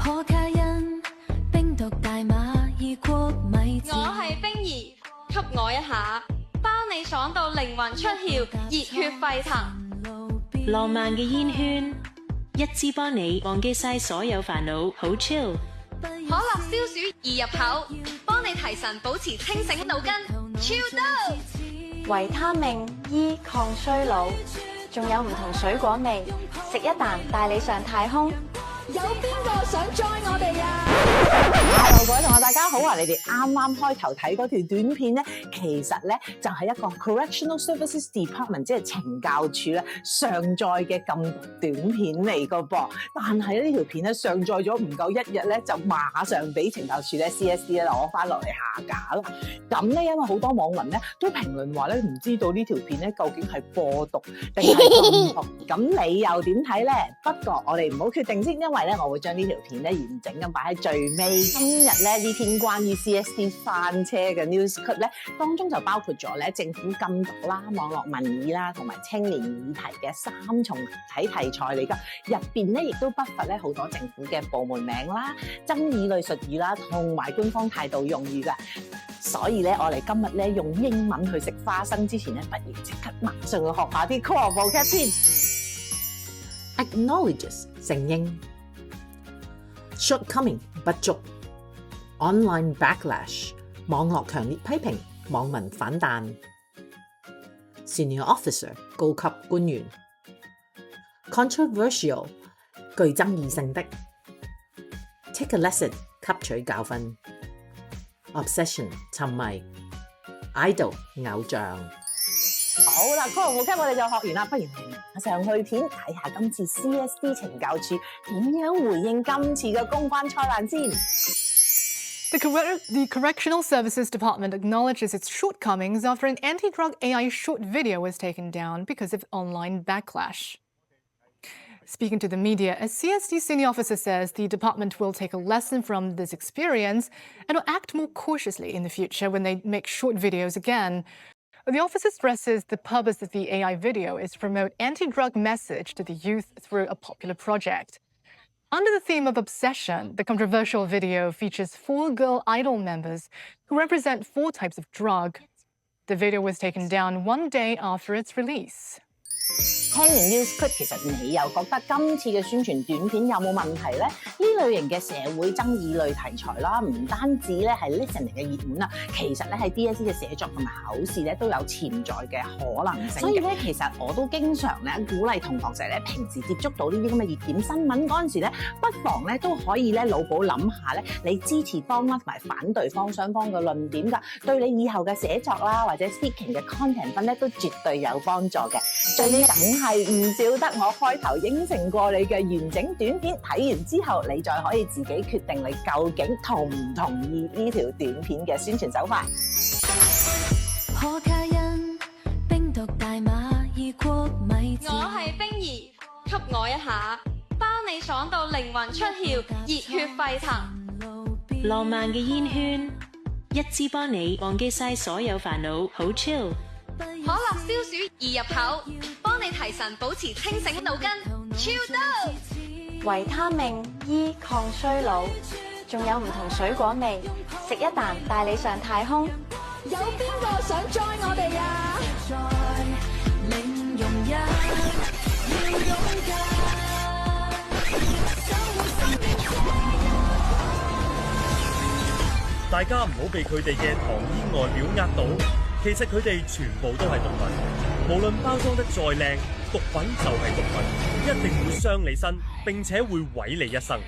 可卡因、冰毒大麻、異國米字。我係冰兒，給我一下，包你爽到靈魂出竅，熱血沸騰。浪漫嘅煙圈，一支幫你忘記晒所有煩惱，好 chill。可樂消暑易入口，幫你提神保持清醒腦筋，超到！維他命 E 抗衰老，仲有唔同水果味，食一啖帶你上太空。有邊個想 join 我哋啊？Hello， 各位同學大家好啊！你哋啱啱開頭睇嗰條短片咧，其實咧就係一個 Correctional Services Department， 即係懲教處咧上載嘅禁毒短片嚟個噃。但係呢條片咧上載咗唔夠一日咧，就馬上俾懲教處咧 CSD 咧攞翻落嚟下架啦。咁咧，因為好多網民咧都評論話咧，唔知道呢條片咧究竟係播毒定係禁毒？咁你又點睇咧？不過我哋唔好決定先，因為咧我會將呢條片咧完整咁擺喺最尾。今日咧呢篇關於 CSD 翻車嘅 news clip 咧，當中就包括咗咧政府禁毒啦、網絡民意啦同埋青年議題嘅3重體題材嚟㗎。入邊咧亦都不乏咧好多政府嘅部門名啦、爭議類術語啦同埋官方態度用語㗎。所以咧我哋今日咧用英文去食花生之前咧，不如即刻馬上去學下啲 core vocab 先。Acknowledges 承認 Shortcoming 不足 Online backlash 網絡強烈批評，網民反彈 Senior officer 高級官員 Controversial 具爭議性的 Take a lesson 吸取教訓 Obsession 沉迷 Idol 偶像。好啦，core vocab我哋就學完啦，不如馬上去片睇下今次 CSD 懲教處點樣回應今次嘅公關災難先。The Correctional Services Department acknowledges its shortcomings after an anti-drug AI short video was taken down because of online backlash. Speaking to the media, a CSD senior officer says the department will take a lesson from this experience and will act more cautiously in the future when they make short videos again. The officer stresses the purpose of the AI video is to promote anti-drug message to the youth through a popular project. Under the theme of obsession, the controversial video features 4 girl idol members who represent 4 types of drug. The video was taken down 1 day after its release. 聽完 news clip， 其實你又覺得今次嘅宣傳短片有冇問題咧？呢類型嘅社會爭議類題材啦，唔單止咧係 listening 嘅熱門啊，其實咧喺 DSE 嘅寫作同埋考試咧都有潛在嘅可能性嘅。所以咧，其實我都經常咧鼓勵同學仔咧平時接觸到呢啲咁嘅熱點新聞嗰陣時咧，不妨咧都可以咧腦補諗下咧，你支持方啦同埋反對方雙方嘅論點㗎，對你以後嘅寫作啦或者 speaking 嘅 content 分咧都絕對有幫助嘅。最緊係唔少得我開頭應承過你嘅完整短片，睇完之後你再可以自己決定你究竟同唔同意呢條短片嘅宣傳手法。可卡因、冰毒大麻、異國米字。我係冰兒，給我一下，包你爽到靈魂出竅，熱血沸騰。浪漫嘅煙圈，一支幫你忘記晒所有煩惱，好 chill。可樂消暑易入口，幫你提神保持清醒腦筋，超到！維他命 E 抗衰老，仲有唔同水果味，食一啖帶你上太空。有邊個想 join 我哋啊大家唔好被佢哋嘅糖衣外表呃到，其實佢哋全部都係毒品，無論包裝得再靚，毒品就係毒品，一定會傷你身，並且會毀你一生。